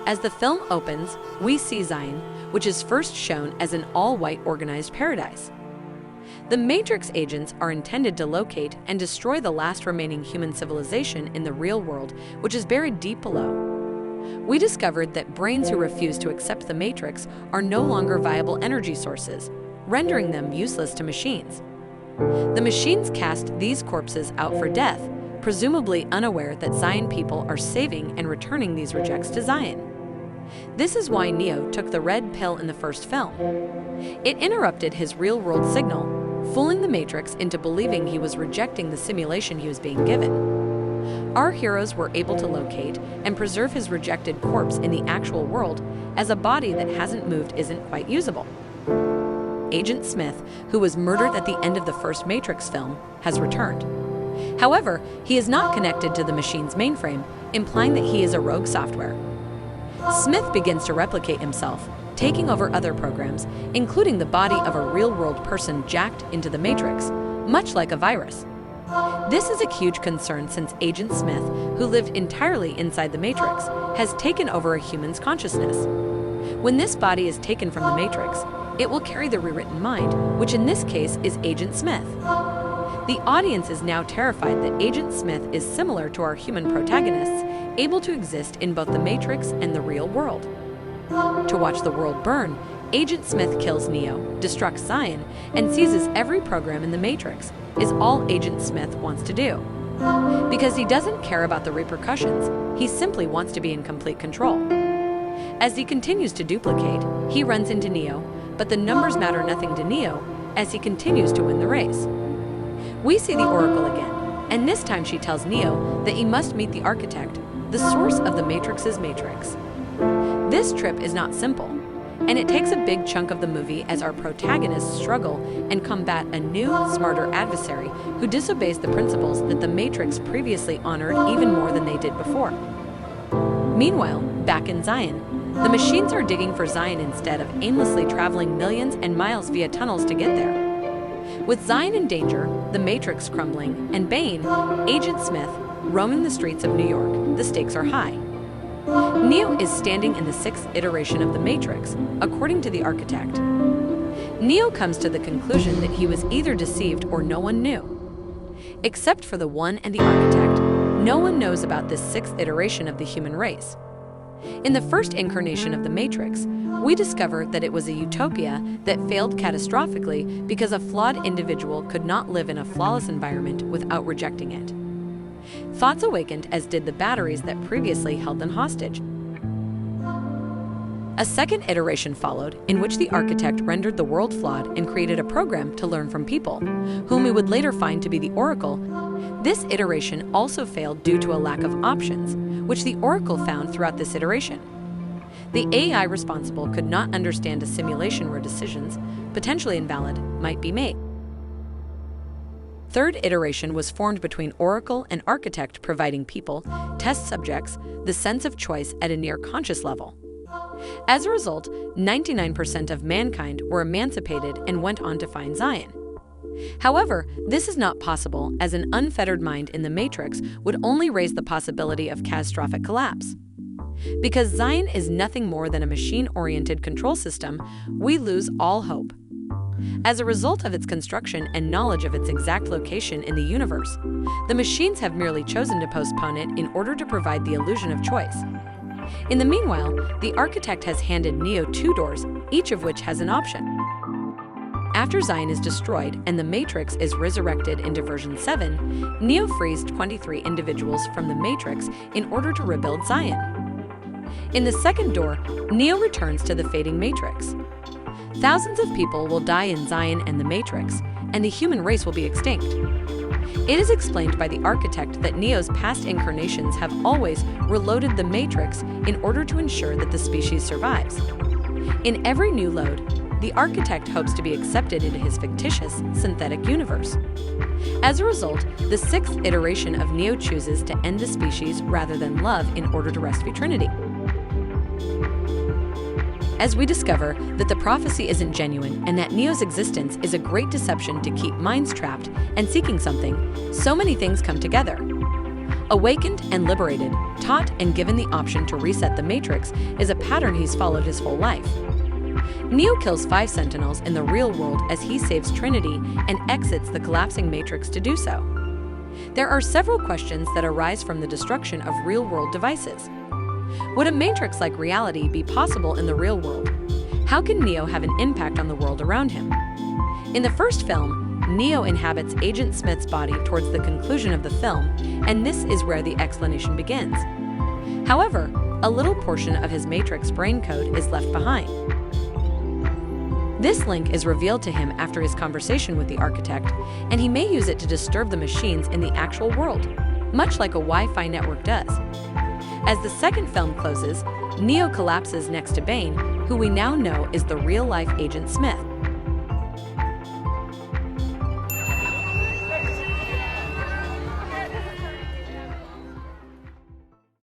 As the film opens, we see Zion, which is first shown as an all-white organized paradise. The Matrix agents are intended to locate and destroy the last remaining human civilization in the real world, which is buried deep below. We discovered that brains who refuse to accept the Matrix are no longer viable energy sources, rendering them useless to machines. The machines cast these corpses out for death, presumably unaware that Zion people are saving and returning these rejects to Zion. This is why Neo took the red pill in the first film. It interrupted his real-world signal, fooling the Matrix into believing he was rejecting the simulation he was being given. Our heroes were able to locate and preserve his rejected corpse in the actual world, as a body that hasn't moved isn't quite usable. Agent Smith, who was murdered at the end of the first Matrix film, has returned. However, he is not connected to the machine's mainframe, implying that he is a rogue software. Smith begins to replicate himself, taking over other programs, including the body of a real-world person jacked into the Matrix, much like a virus. This is a huge concern since Agent Smith, who lived entirely inside the Matrix, has taken over a human's consciousness. When this body is taken from the Matrix, it will carry the rewritten mind, which in this case is Agent Smith. The audience is now terrified that Agent Smith is similar to our human protagonists, able to exist in both the Matrix and the real world. To watch the world burn, Agent Smith kills Neo, destructs Zion, and seizes every program in the Matrix, is all Agent Smith wants to do. Because he doesn't care about the repercussions, he simply wants to be in complete control. As he continues to duplicate, he runs into Neo, but the numbers matter nothing to Neo as he continues to win the race. We see the Oracle again, and this time she tells Neo that he must meet the Architect, the source of the Matrix's Matrix. This trip is not simple, and it takes a big chunk of the movie as our protagonists struggle and combat a new, smarter adversary who disobeys the principles that the Matrix previously honored even more than they did before. Meanwhile, back in Zion, the machines are digging for Zion instead of aimlessly traveling millions and miles via tunnels to get there. With Zion in danger, the Matrix crumbling, and Bane, Agent Smith, roaming the streets of New York, the stakes are high. Neo is standing in the sixth iteration of the Matrix, according to the Architect. Neo comes to the conclusion that he was either deceived or no one knew. Except for the One and the Architect, no one knows about this sixth iteration of the human race. In the first incarnation of the Matrix, we discover that it was a utopia that failed catastrophically because a flawed individual could not live in a flawless environment without rejecting it. Thoughts awakened, as did the batteries that previously held them hostage. A second iteration followed, in which the Architect rendered the world flawed and created a program to learn from people, whom we would later find to be the Oracle. This iteration also failed due to a lack of options, which the Oracle found throughout this iteration. The AI responsible could not understand a simulation where decisions, potentially invalid, might be made. Third iteration was formed between Oracle and Architect, providing people, test subjects, the sense of choice at a near-conscious level. As a result, 99% of mankind were emancipated and went on to find Zion. However, this is not possible, as an unfettered mind in the Matrix would only raise the possibility of catastrophic collapse. Because Zion is nothing more than a machine-oriented control system, we lose all hope. As a result of its construction and knowledge of its exact location in the universe, the machines have merely chosen to postpone it in order to provide the illusion of choice. In the meanwhile, the Architect has handed Neo 2 doors, each of which has an option. After Zion is destroyed and the Matrix is resurrected into version 7, Neo frees 23 individuals from the Matrix in order to rebuild Zion. In the second door, Neo returns to the fading Matrix. Thousands of people will die in Zion and the Matrix, and the human race will be extinct. It is explained by the Architect that Neo's past incarnations have always reloaded the Matrix in order to ensure that the species survives. In every new load, the Architect hopes to be accepted into his fictitious, synthetic universe. As a result, the sixth iteration of Neo chooses to end the species rather than love in order to rescue Trinity. As we discover that the prophecy isn't genuine and that Neo's existence is a great deception to keep minds trapped and seeking something, so many things come together. Awakened and liberated, taught and given the option to reset the Matrix is a pattern he's followed his whole life. Neo kills 5 Sentinels in the real world as he saves Trinity and exits the collapsing Matrix to do so. There are several questions that arise from the destruction of real-world devices. Would a Matrix-like reality be possible in the real world? How can Neo have an impact on the world around him? In the first film, Neo inhabits Agent Smith's body towards the conclusion of the film, and this is where the explanation begins. However, a little portion of his Matrix brain code is left behind. This link is revealed to him after his conversation with the architect, and he may use it to disturb the machines in the actual world, much like a Wi-Fi network does. As the second film closes, Neo collapses next to Bane, who we now know is the real-life Agent Smith.